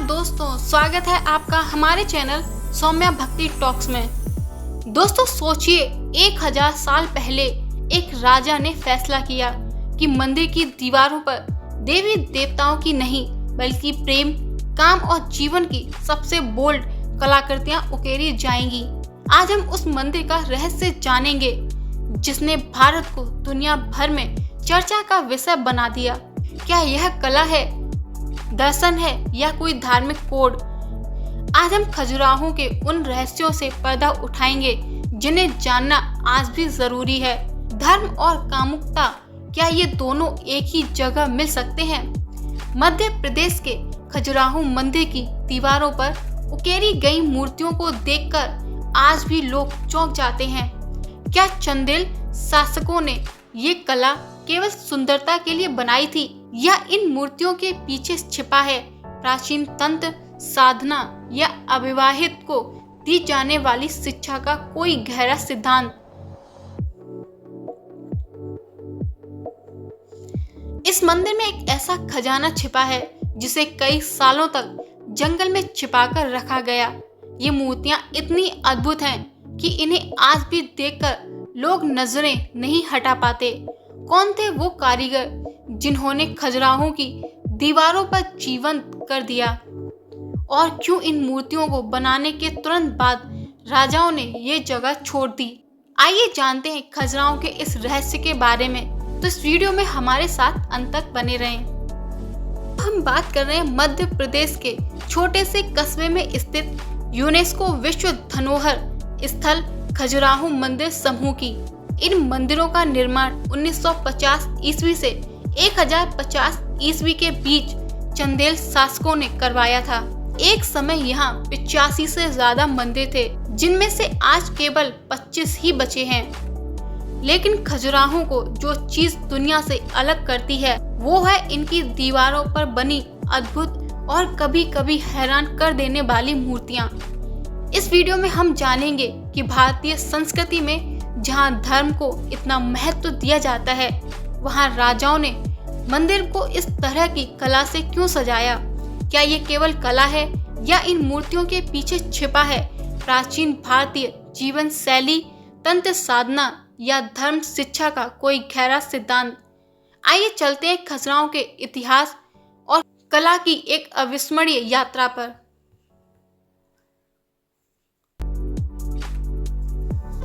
दोस्तों, स्वागत है आपका हमारे चैनल सौम्या भक्ति टॉक्स में। दोस्तों सोचिए, 1000 साल पहले एक राजा ने फैसला किया कि मंदिर की दीवारों पर देवी देवताओं की नहीं बल्कि प्रेम, काम और जीवन की सबसे बोल्ड कलाकृतियां उकेरी जाएंगी। आज हम उस मंदिर का रहस्य जानेंगे जिसने भारत को दुनिया भर में चर्चा का विषय बना दिया। क्या यह कला है, दर्शन है या कोई धार्मिक कोड? आज हम खजुराहो के उन रहस्यों से पर्दा उठाएंगे जिन्हें जानना आज भी जरूरी है। धर्म और कामुकता, क्या ये दोनों एक ही जगह मिल सकते हैं? मध्य प्रदेश के खजुराहो मंदिर की दीवारों पर उकेरी गई मूर्तियों को देखकर आज भी लोग चौंक जाते हैं। क्या चंदेल शासकों ने ये कला केवल सुंदरता के लिए बनाई थी या इन मूर्तियों के पीछे छिपा है प्राचीन तंत्र, साधना या अविवाहित को दी जाने वाली शिक्षा का कोई गहरा सिद्धांत? इस मंदिर में एक ऐसा खजाना छिपा है जिसे कई सालों तक जंगल में छिपाकर रखा गया। ये मूर्तियां इतनी अद्भुत हैं कि इन्हें आज भी देखकर लोग नजरें नहीं हटा पाते। कौन थे वो कारीगर जिन्होंने खजुराहो की दीवारों पर जीवंत कर दिया, और क्यों इन मूर्तियों को बनाने के तुरंत बाद राजाओं ने ये जगह छोड़ दी? आइए जानते हैं खजुराहो के इस रहस्य के बारे में। तो इस वीडियो में हमारे साथ अंत तक बने रहें। हम बात कर रहे हैं मध्य प्रदेश के छोटे से कस्बे में स्थित यूनेस्को विश्व धरोहर स्थल खजुराहो मंदिर समूह की। इन मंदिरों का निर्माण 1950 ईस्वी से 1050 ईस्वी के बीच चंदेल शासकों ने करवाया था। एक समय यहाँ 85 से ज्यादा मंदिर थे, जिनमें से आज केवल 25 ही बचे हैं। लेकिन खजुराहो को जो चीज दुनिया से अलग करती है वो है इनकी दीवारों पर बनी अद्भुत और कभी कभी हैरान कर देने वाली मूर्तियाँ। इस वीडियो में हम जानेंगे कि भारतीय संस्कृति में जहाँ धर्म को इतना महत्व दिया जाता है, वहाँ राजाओं ने मंदिर को इस तरह की कला से क्यों सजाया। क्या ये केवल कला है या इन मूर्तियों के पीछे छिपा है प्राचीन भारतीय जीवन शैली, तंत्र साधना या धर्म शिक्षा का कोई गहरा सिद्धांत? आइए चलते हैं खजुराहो के इतिहास और कला की एक अविस्मरणीय यात्रा पर।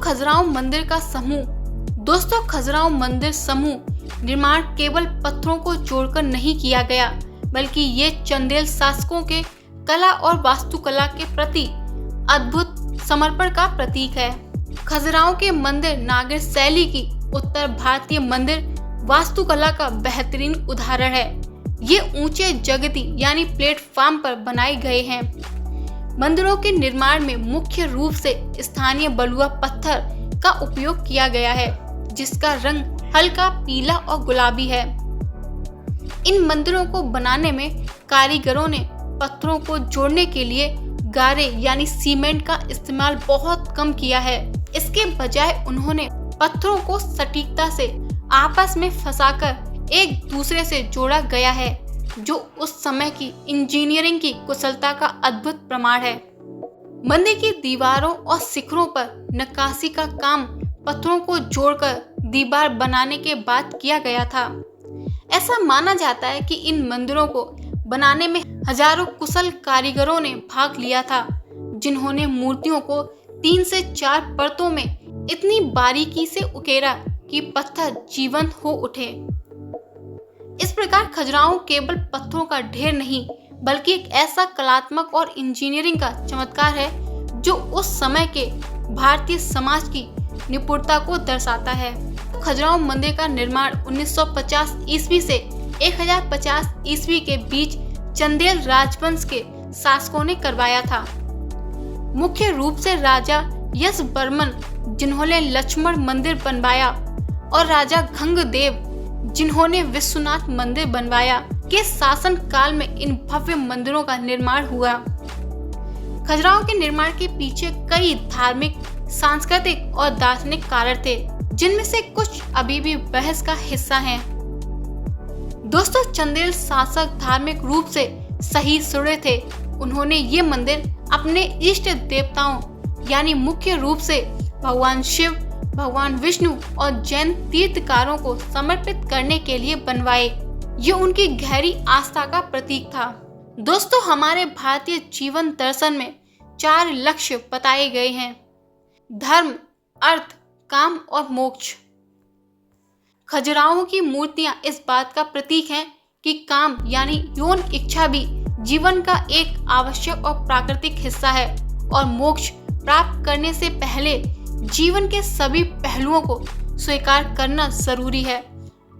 खजुराहो मंदिर का समूह। दोस्तों, खजुराहो मंदिर समूह निर्माण केवल पत्थरों को जोड़कर नहीं किया गया, बल्कि ये चंदेल शासकों के कला और वास्तुकला के प्रति अद्भुत समर्पण का प्रतीक है। खजुराहो के मंदिर नागर शैली की उत्तर भारतीय मंदिर वास्तुकला का बेहतरीन उदाहरण है। ये ऊंचे जगती यानी प्लेटफॉर्म पर बनाए गए हैं। मंदिरों के निर्माण में मुख्य रूप से स्थानीय बलुआ पत्थर का उपयोग किया गया है, जिसका रंग हल्का पीला और गुलाबी है। इन मंदिरों को बनाने में कारीगरों ने पत्थरों को जोड़ने के लिए गारे यानी सीमेंट का इस्तेमाल बहुत कम किया है। इसके बजाय उन्होंने पत्थरों को सटीकता से आपस में फंसाकर एक दूसरे से जोड़ा गया है, जो उस समय की इंजीनियरिंग की कुशलता का अद्भुत प्रमाण है। मंदिर की दीवारों और शिखरों पर नक्काशी का काम पत्थरों को जोड़कर दीवार बनाने के बाद किया गया था। ऐसा माना जाता है कि इन मंदिरों को बनाने में हजारों कुशल कारीगरों ने भाग लिया था, जिन्होंने मूर्तियों को 3 से 4 परतों में इतनी बारीकी से उकेरा कि पत्थर जीवंत हो उठे। इस प्रकार खजुराहो केवल पत्थरों का ढेर नहीं, बल्कि एक ऐसा कलात्मक और इंजीनियरिंग का चमत्कार है जो उस समय के भारतीय समाज की निपुणता को दर्शाता है। खजुराहो मंदिर का निर्माण 1950 ईस्वी से 1050 ईस्वी के बीच चंदेल राजवंश के शासकों ने करवाया था। मुख्य रूप से राजा यश वर्मन, जिन्होंने लक्ष्मण मंदिर बनवाया, और राजा गंगदेव, जिन्होंने विश्वनाथ मंदिर बनवाया, के शासन काल में इन भव्य मंदिरों का निर्माण हुआ। खजुराहो के निर्माण के पीछे कई धार्मिक, सांस्कृतिक और दार्शनिक कारण थे, जिनमें से कुछ अभी भी बहस का हिस्सा हैं। दोस्तों, चंदेल शासक धार्मिक रूप से सहिष्णु थे उन्होंने ये मंदिर अपने इष्ट देवताओं यानी मुख्य रूप से भगवान शिव, भगवान विष्णु और जैन तीर्थकारों को समर्पित करने के लिए बनवाए। ये उनकी गहरी आस्था का प्रतीक था। दोस्तों, हमारे भारतीय जीवन दर्शन में 4 लक्ष्य बताए गए हैं: धर्म, अर्थ, काम और मोक्ष। खजुराहो की मूर्तियां इस बात का प्रतीक हैं कि काम यानी यौन इच्छा भी जीवन का एक आवश्यक और प्राकृतिक हिस्सा है और मोक्ष प्राप्त करने से पहले जीवन के सभी पहलुओं को स्वीकार करना जरूरी है।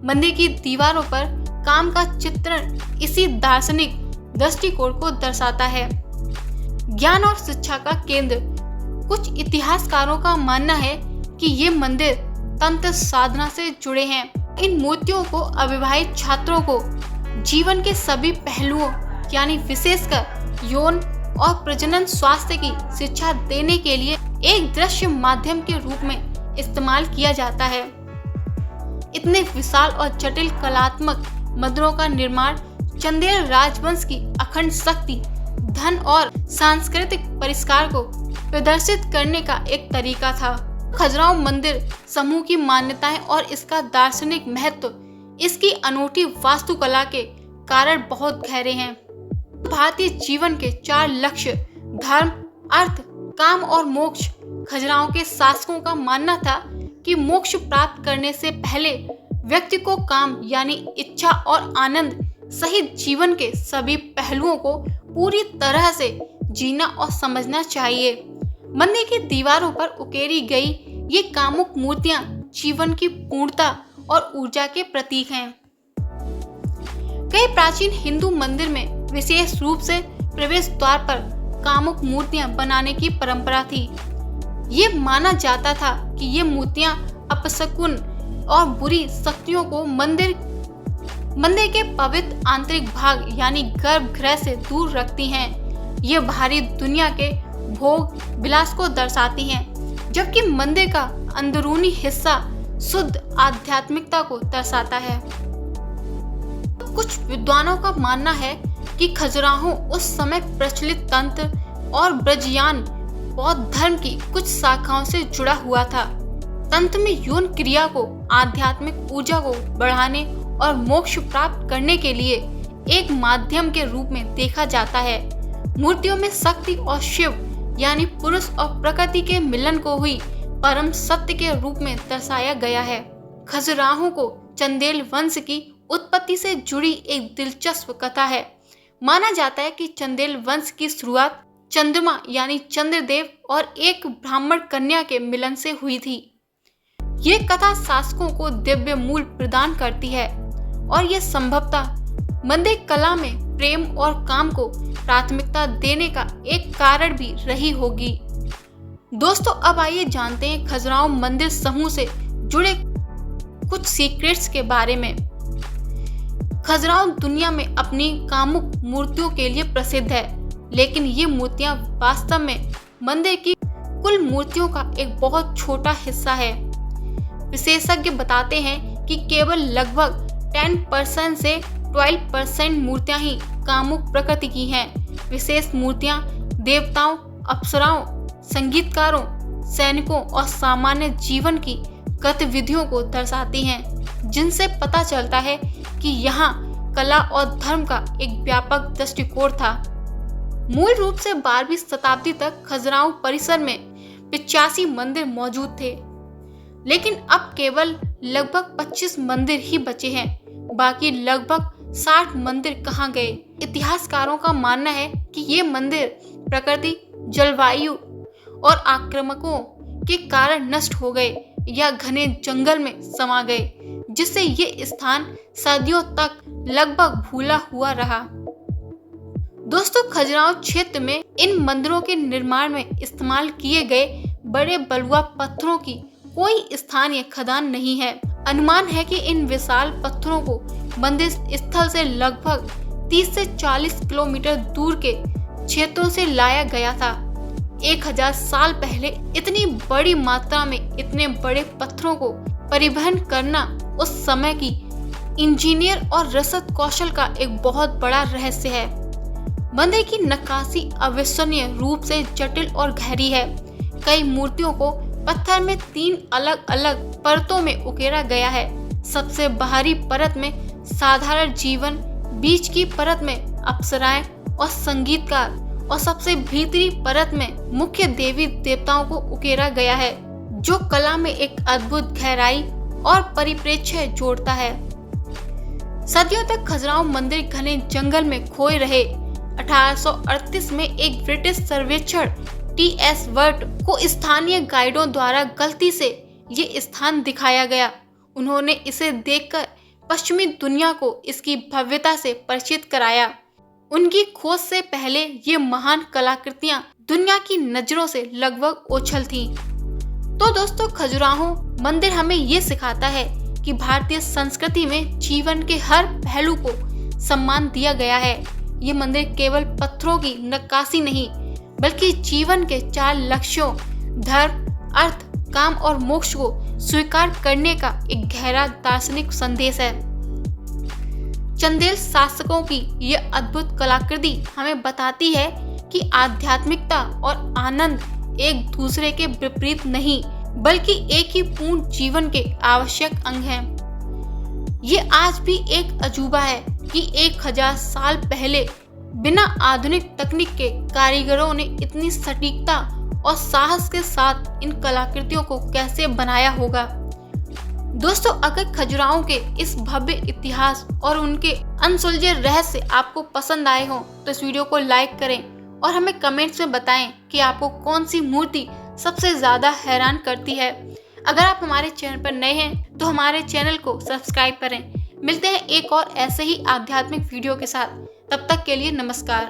मंदिर की दीवारों पर काम का चित्रण इसी दार्शनिक दृष्टिकोण को दर्शाता है। ज्ञान और शिक्षा का केंद्र। कुछ इतिहासकारों का मानना है कि ये मंदिर तंत्र साधना से जुड़े हैं। इन मूर्तियों को अविवाहित छात्रों को जीवन के सभी पहलुओं यानी विशेषकर यौन और प्रजनन स्वास्थ्य की शिक्षा देने के लिए एक दृश्य माध्यम के रूप में इस्तेमाल किया जाता है। इतने विशाल और जटिल कलात्मक मंदिरों का निर्माण चंदेल राजवंश की अखंड शक्ति, धन और सांस्कृतिक परिष्कार को प्रदर्शित करने का एक तरीका था। खजुराहो मंदिर समूह की मान्यताएं और इसका दार्शनिक महत्व इसकी अनूठी वास्तुकला के कारण बहुत गहरे हैं। भारतीय जीवन के 4 लक्ष्य धर्म, अर्थ, काम और मोक्ष। खजुराहो के शासकों का मानना था कि मोक्ष प्राप्त करने से पहले व्यक्ति को काम यानी इच्छा और आनंद सहित जीवन के सभी पहलुओं को पूरी तरह से जीना और समझना चाहिए। मंदिर की दीवारों पर उकेरी गई ये कामुक मूर्तियां जीवन की पूर्णता और ऊर्जा के प्रतीक हैं। कई प्राचीन हिंदू मंदिर में विशेष रूप से प्रवेश द्वार पर कामुक मूर्तियां बनाने की परंपरा थी। ये माना जाता था कि ये मूर्तियां अपशकुन और बुरी शक्तियों को मंदिर के पवित्र आंतरिक भाग यानी गर्भगृह से दूर रखती हैं। ये बाहरी दुनिया के भोग विलास को दर्शाती हैं, जबकि मंदिर का अंदरूनी हिस्सा शुद्ध आध्यात्मिकता को दर्शाता है। कुछ विद्वानों का मानना है कि खजुराहो उस समय प्रचलित तंत्र और ब्रजयान बौद्ध धर्म की कुछ शाखाओं से जुड़ा हुआ था। तंत्र में यौन क्रिया को आध्यात्मिक ऊर्जा को बढ़ाने और मोक्ष प्राप्त करने के लिए एक माध्यम के रूप में देखा जाता है। मूर्तियों में शक्ति और शिव यानी पुरुष और प्रकृति के मिलन को हुई परम सत्य के रूप में दर्शाया गया है। खजुराहो को चंदेल वंश की उत्पत्ति से जुड़ी एक दिलचस्प कथा है। माना जाता है कि चंदेल वंश की शुरुआत चंद्रमा यानी चंद्रदेव और एक ब्राह्मण कन्या के मिलन से हुई थी। ये कथा शासकों को दिव्य मूल प्रदान करती है और ये संभवतः मंदिर कला में प्रेम और काम को प्राथमिकता देने का एक कारण भी रही होगी। दोस्तों, अब आइए जानते हैं खजुराहो मंदिर समूह से जुड़े कुछ सीक्रेट्स के बारे में। खजुराहो दुनिया में अपनी कामुक मूर्तियों के लिए प्रसिद्ध है, लेकिन ये मूर्तियां वास्तव में मंदिर की कुल मूर्तियों का एक बहुत छोटा हिस्सा है। विशेषज्ञ बताते हैं कि केवल लगभग 10% से 12% मूर्तियां ही कामुक प्रकृति की हैं। विशेष मूर्तियां देवताओं, अप्सराओं, संगीतकारों, सैनिकों और सामान्य जीवन की गतिविधियों को दर्शाती हैं, जिनसे पता चलता है कि यहाँ कला और धर्म का एक व्यापक दृष्टिकोण था। मूल रूप से 12वीं शताब्दी तक खजुराहो परिसर में 85 मंदिर मौजूद थे, लेकिन अब केवल लगभग 25 मंदिर ही बचे हैं। बाकी लगभग 60 मंदिर कहाँ गए? इतिहासकारों का मानना है कि ये मंदिर प्रकृति, जलवायु और आक्रामकों के कारण नष्ट हो गए या घने जंगल में समा गए, जिससे ये स्थान सदियों तक लगभग भूला हुआ रहा। दोस्तों, खजुराहो क्षेत्र में इन मंदिरों के निर्माण में इस्तेमाल किए गए बड़े बलुआ पत्थरों की कोई स्थानीय खदान नहीं है। अनुमान है कि इन विशाल पत्थरों को मंदिर स्थल से लगभग 30 से 40 किलोमीटर दूर के क्षेत्रों से लाया गया था। 1000 साल पहले इतनी बड़ी मात्रा में इतने बड़े पत्थरों को परिवहन करना उस समय की इंजीनियर और रसद कौशल का एक बहुत बड़ा रहस्य है। मंदिर की नक्काशी अविश्वसनीय रूप से जटिल और गहरी है। कई मूर्तियों को पत्थर में 3 अलग अलग परतों में उकेरा गया है। सबसे बाहरी परत में साधारण जीवन, बीच की परत में अप्सराएं और संगीतकार और सबसे भीतरी परत में मुख्य देवी देवताओं को उकेरा गया है, जो कला में एक अद्भुत गहराई और परिप्रेक्ष्य जोड़ता है। सदियों तक खजुराहो मंदिर घने जंगल में खोए रहे। 1838 में एक ब्रिटिश सर्वेक्षण टी.एस. वर्ट को स्थानीय गाइडों द्वारा गलती से ये स्थान दिखाया गया। उन्होंने इसे देखकर पश्चिमी दुनिया को इसकी भव्यता से परिचित कराया। उनकी खोज से पहले ये महान कलाकृतियां दुनिया की नजरों से लगभग ओझल थीं। तो दोस्तों, खजुराहो मंदिर हमें ये सिखाता है कि भारतीय संस्कृति में जीवन के हर पहलू को सम्मान दिया गया है। ये मंदिर केवल पत्थरों की नक्काशी नहीं, बल्कि जीवन के 4 लक्ष्यों धर्म, अर्थ, काम और मोक्ष को स्वीकार करने का एक गहरा दार्शनिक संदेश है। चंदेल शासकों की ये अद्भुत कलाकृति हमें बताती है कि आध्यात्मिकता और आनंद एक दूसरे के विपरीत नहीं, बल्कि एक ही पूर्ण जीवन के आवश्यक अंग हैं। ये आज भी एक अजूबा है कि 1000 साल पहले बिना आधुनिक तकनीक के कारीगरों ने इतनी सटीकता और साहस के साथ इन कलाकृतियों को कैसे बनाया होगा। दोस्तों, अगर खजुराहो के इस भव्य इतिहास और उनके अनसुलझे रहस्य आपको पसंद आए हों तो इस वीडियो को लाइक करें और हमें कमेंट्स में बताएं कि आपको कौन सी मूर्ति सबसे ज्यादा हैरान करती है। अगर आप हमारे चैनल पर नए हैं तो हमारे चैनल को सब्सक्राइब करें। मिलते हैं एक और ऐसे ही आध्यात्मिक वीडियो के साथ। तब तक के लिए नमस्कार।